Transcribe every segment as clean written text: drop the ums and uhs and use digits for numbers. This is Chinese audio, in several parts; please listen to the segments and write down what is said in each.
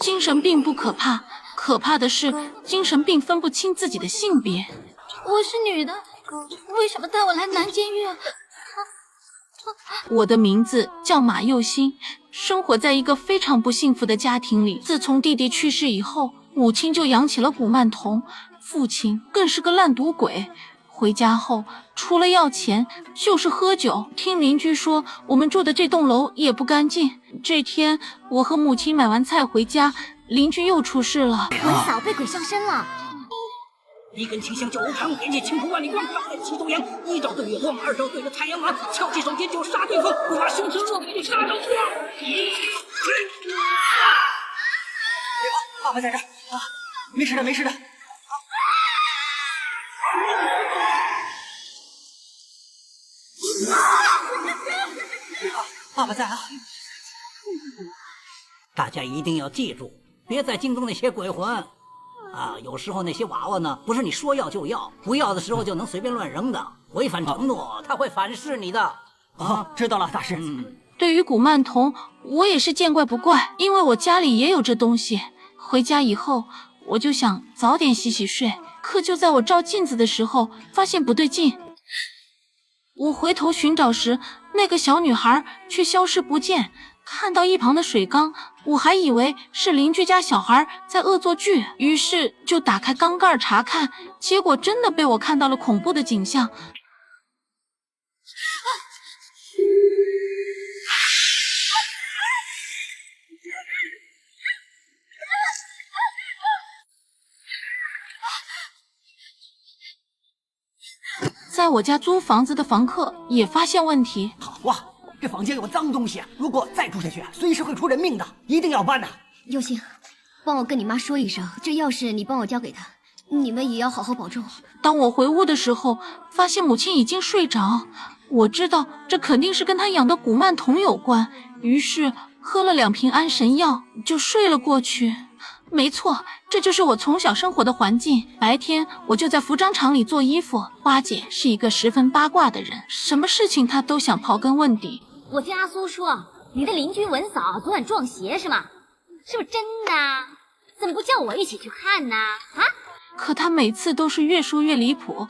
精神病不可怕，可怕的是精神病分不清自己的性别。我是女的，为什么带我来南监狱啊？我的名字叫马佑新，生活在一个非常不幸福的家庭里。自从弟弟去世以后，母亲就养起了古曼童，父亲更是个烂赌鬼。回家后，除了要钱就是喝酒。听邻居说，我们住的这栋楼也不干净。这天，我和母亲买完菜回家，邻居又出事了。文嫂被鬼上身了。一根清香九无旁，点起青蒲万里光，八面齐斗阳。一招对月光，二招对着太阳王，敲起手间就杀对方，不怕生吃肉给你插上光。爸爸在这儿啊，没事的，没事的。爸爸在啊！大家一定要记住，别再惊动那些鬼魂啊！有时候那些娃娃呢，不是你说要就要，不要的时候就能随便乱扔的，违反承诺，他会反噬你的。知道了，大师。对于古曼童，我也是见怪不怪，因为我家里也有这东西。回家以后，我就想早点洗洗睡，可就在我照镜子的时候，发现不对劲。我回头寻找时，那个小女孩却消失不见。看到一旁的水缸，我还以为是邻居家小孩在恶作剧，于是就打开缸盖查看，结果真的被我看到了恐怖的景象。在我家租房子的房客也发现问题。好啊，这房间有脏东西，如果再住下去，随时会出人命的，一定要搬呐！佑星，帮我跟你妈说一声，这钥匙你帮我交给她，你们也要好好保重。当我回屋的时候，发现母亲已经睡着。我知道这肯定是跟她养的古曼童有关，于是喝了2瓶安神药就睡了过去。没错，这就是我从小生活的环境。白天我就在服装厂里做衣服。花姐是一个十分八卦的人，什么事情她都想刨根问底。我听阿苏说，你的邻居文嫂昨晚撞邪是吗？是不是真的？怎么不叫我一起去看呢？啊？可她每次都是越说越离谱，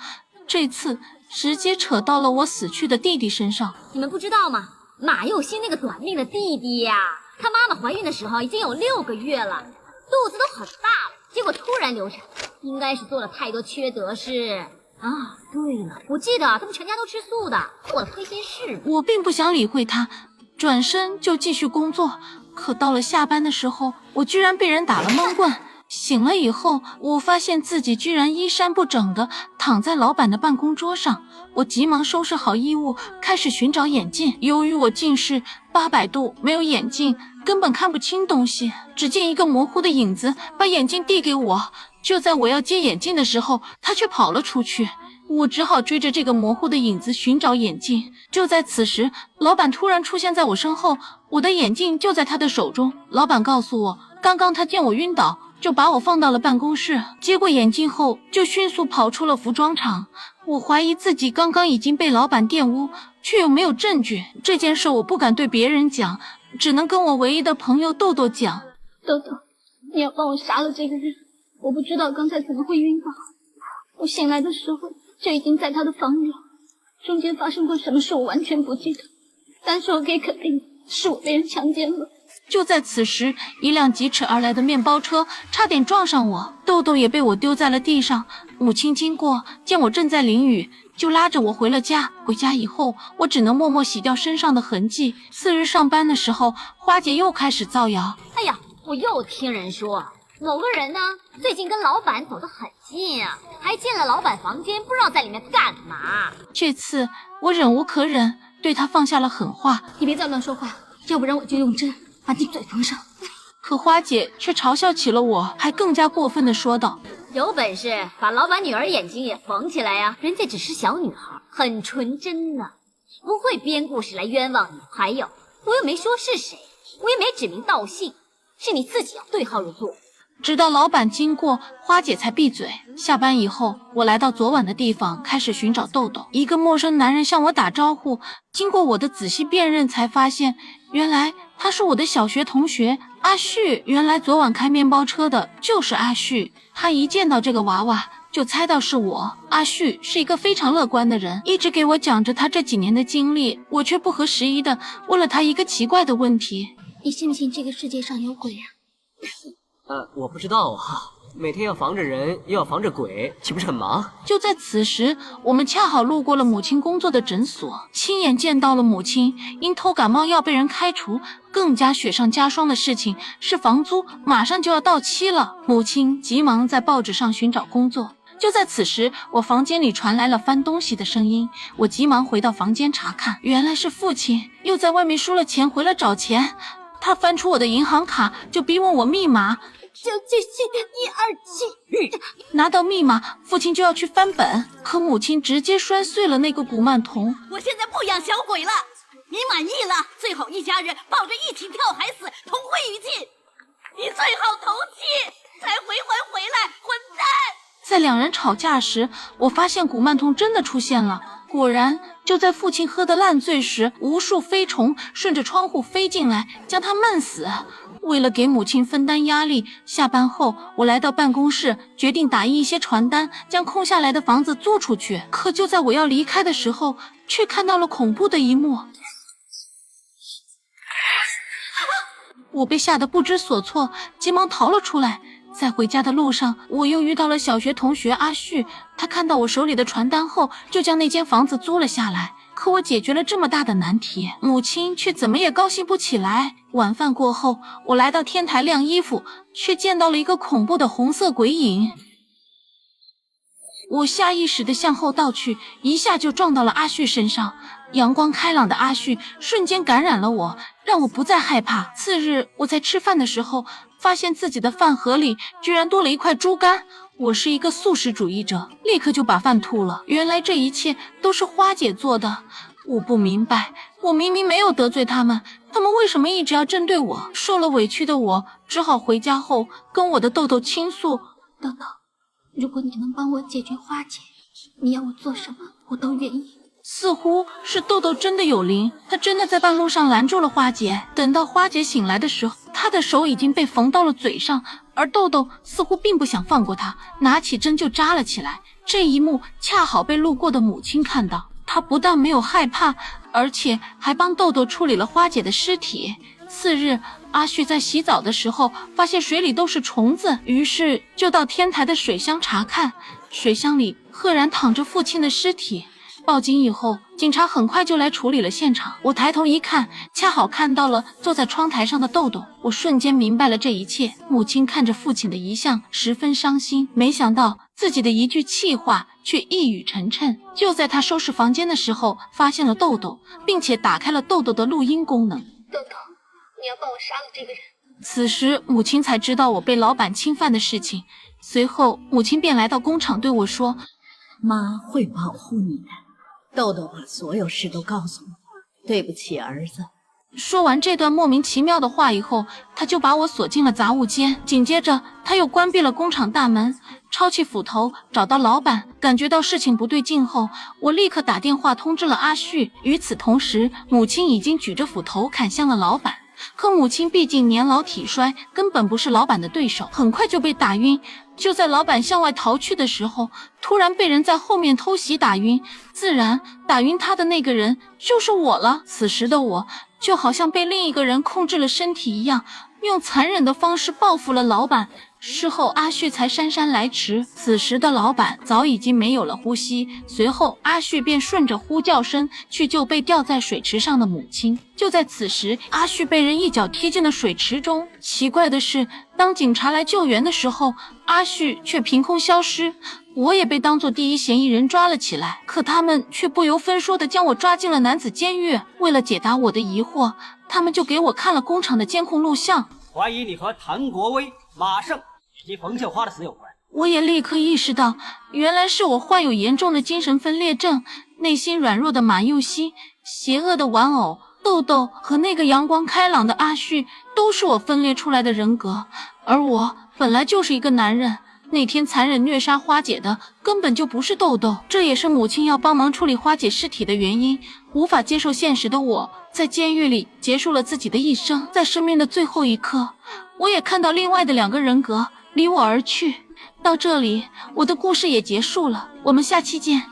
这次直接扯到了我死去的弟弟身上。你们不知道吗？马佑新那个短命的弟弟呀，他妈妈怀孕的时候已经有6个月了。肚子都很大了，结果突然流产，应该是做了太多缺德事啊。对了，我记得他们全家都吃素的，做了亏心事。我并不想理会他，转身就继续工作。可到了下班的时候，我居然被人打了闷棍。醒了以后，我发现自己居然衣衫不整的躺在老板的办公桌上。我急忙收拾好衣物，开始寻找眼镜。由于我近视800度，没有眼镜，根本看不清东西。只见一个模糊的影子把眼镜递给我，就在我要接眼镜的时候，他却跑了出去。我只好追着这个模糊的影子寻找眼镜。就在此时，老板突然出现在我身后，我的眼镜就在他的手中。老板告诉我，刚刚他见我晕倒，就把我放到了办公室，接过眼镜后就迅速跑出了服装厂。我怀疑自己刚刚已经被老板玷污，却又没有证据。这件事我不敢对别人讲，只能跟我唯一的朋友豆豆讲。豆豆，你要帮我杀了这个人，我不知道刚才怎么会晕倒，我醒来的时候就已经在他的房里了，中间发生过什么事我完全不记得，但是我可以肯定是我被人强奸了。就在此时，一辆疾驰而来的面包车差点撞上我，豆豆也被我丢在了地上。母亲经过，见我正在淋雨，就拉着我回了家。回家以后，我只能默默洗掉身上的痕迹。次日上班的时候，花姐又开始造谣。哎呀，我又听人说，某个人呢最近跟老板走得很近啊，还进了老板房间，不知道在里面干嘛。这次我忍无可忍，对他放下了狠话：你别再乱说话，要不然我就用针把你嘴缝上。可花姐却嘲笑起了我，还更加过分地说道：有本事把老板女儿眼睛也缝起来呀，人家只是小女孩，很纯真呢，不会编故事来冤枉你。还有，我又没说是谁，我也没指名道姓，是你自己要对号入座。直到老板经过，花姐才闭嘴。下班以后，我来到昨晚的地方，开始寻找豆豆。一个陌生男人向我打招呼，经过我的仔细辨认，才发现原来他是我的小学同学阿旭。原来昨晚开面包车的就是阿旭，他一见到这个娃娃就猜到是我。阿旭是一个非常乐观的人，一直给我讲着他这几年的经历，我却不合时宜的问了他一个奇怪的问题：你信不信这个世界上有鬼啊？我不知道啊。每天要防着人，又要防着鬼，岂不是很忙？就在此时，我们恰好路过了母亲工作的诊所，亲眼见到了母亲因偷感冒药被人开除。更加雪上加霜的事情是，房租马上就要到期了。母亲急忙在报纸上寻找工作。就在此时，我房间里传来了翻东西的声音，我急忙回到房间查看，原来是父亲又在外面输了钱回来找钱。他翻出我的银行卡，就逼问我密码。977-127，拿到密码，父亲就要去翻本，可母亲直接摔碎了那个古曼童。我现在不养小鬼了，你满意了？最好一家人抱着一起跳海死，同归于尽。你最好投气，才回来，混蛋！在两人吵架时，我发现古曼童真的出现了。果然，就在父亲喝得烂醉时，无数飞虫顺着窗户飞进来，将他闷死。为了给母亲分担压力，下班后我来到办公室，决定打印一些传单，将空下来的房子租出去。可就在我要离开的时候，却看到了恐怖的一幕。我被吓得不知所措，急忙逃了出来。在回家的路上，我又遇到了小学同学阿旭，他看到我手里的传单后，就将那间房子租了下来。可我解决了这么大的难题，母亲却怎么也高兴不起来。晚饭过后，我来到天台晾衣服，却见到了一个恐怖的红色鬼影。我下意识地向后倒去，一下就撞到了阿旭身上。阳光开朗的阿旭瞬间感染了我，让我不再害怕。次日，我在吃饭的时候，发现自己的饭盒里居然多了一块猪肝。我是一个素食主义者，立刻就把饭吐了。原来这一切都是花姐做的。我不明白，我明明没有得罪他们为什么一直要针对我？受了委屈的我只好回家后跟我的豆豆倾诉。豆豆，如果你能帮我解决花姐，你要我做什么我都愿意。似乎是豆豆真的有灵，他真的在半路上拦住了花姐。等到花姐醒来的时候，她的手已经被缝到了嘴上，而豆豆似乎并不想放过她，拿起针就扎了起来。这一幕恰好被路过的母亲看到，她不但没有害怕，而且还帮豆豆处理了花姐的尸体。次日，阿旭在洗澡的时候发现水里都是虫子，于是就到天台的水箱查看，水箱里赫然躺着父亲的尸体。报警以后，警察很快就来处理了现场。我抬头一看，恰好看到了坐在窗台上的豆豆。我瞬间明白了这一切。母亲看着父亲的遗像，十分伤心。没想到自己的一句气话却一语成谶。就在他收拾房间的时候，发现了豆豆，并且打开了豆豆的录音功能。豆豆，你要帮我杀了这个人。此时，母亲才知道我被老板侵犯的事情。随后，母亲便来到工厂对我说：“妈会保护你的。豆豆把所有事都告诉我，对不起儿子。”说完这段莫名其妙的话以后，他就把我锁进了杂物间。紧接着，他又关闭了工厂大门，抄起斧头找到老板。感觉到事情不对劲后，我立刻打电话通知了阿旭。与此同时，母亲已经举着斧头砍向了老板。可母亲毕竟年老体衰，根本不是老板的对手，很快就被打晕。就在老板向外逃去的时候，突然被人在后面偷袭打晕，自然打晕他的那个人就是我了。此时的我就好像被另一个人控制了身体一样，用残忍的方式报复了老板。事后阿旭才姗姗来迟，此时的老板早已经没有了呼吸。随后阿旭便顺着呼叫声去救被吊在水池上的母亲。就在此时，阿旭被人一脚踢进了水池中。奇怪的是，当警察来救援的时候，阿旭却凭空消失。我也被当作第一嫌疑人抓了起来，可他们却不由分说地将我抓进了男子监狱。为了解答我的疑惑，他们就给我看了工厂的监控录像。怀疑你和谭国威、马胜以及冯秀花的死有关。我也立刻意识到，原来是我患有严重的精神分裂症，内心软弱的马佑熙、邪恶的玩偶豆豆和那个阳光开朗的阿旭都是我分裂出来的人格。而我本来就是一个男人，那天残忍虐杀花姐的根本就不是豆豆，这也是母亲要帮忙处理花姐尸体的原因。无法接受现实的我，在监狱里结束了自己的一生。在生命的最后一刻，我也看到另外的2个人格离我而去。到这里，我的故事也结束了，我们下期见。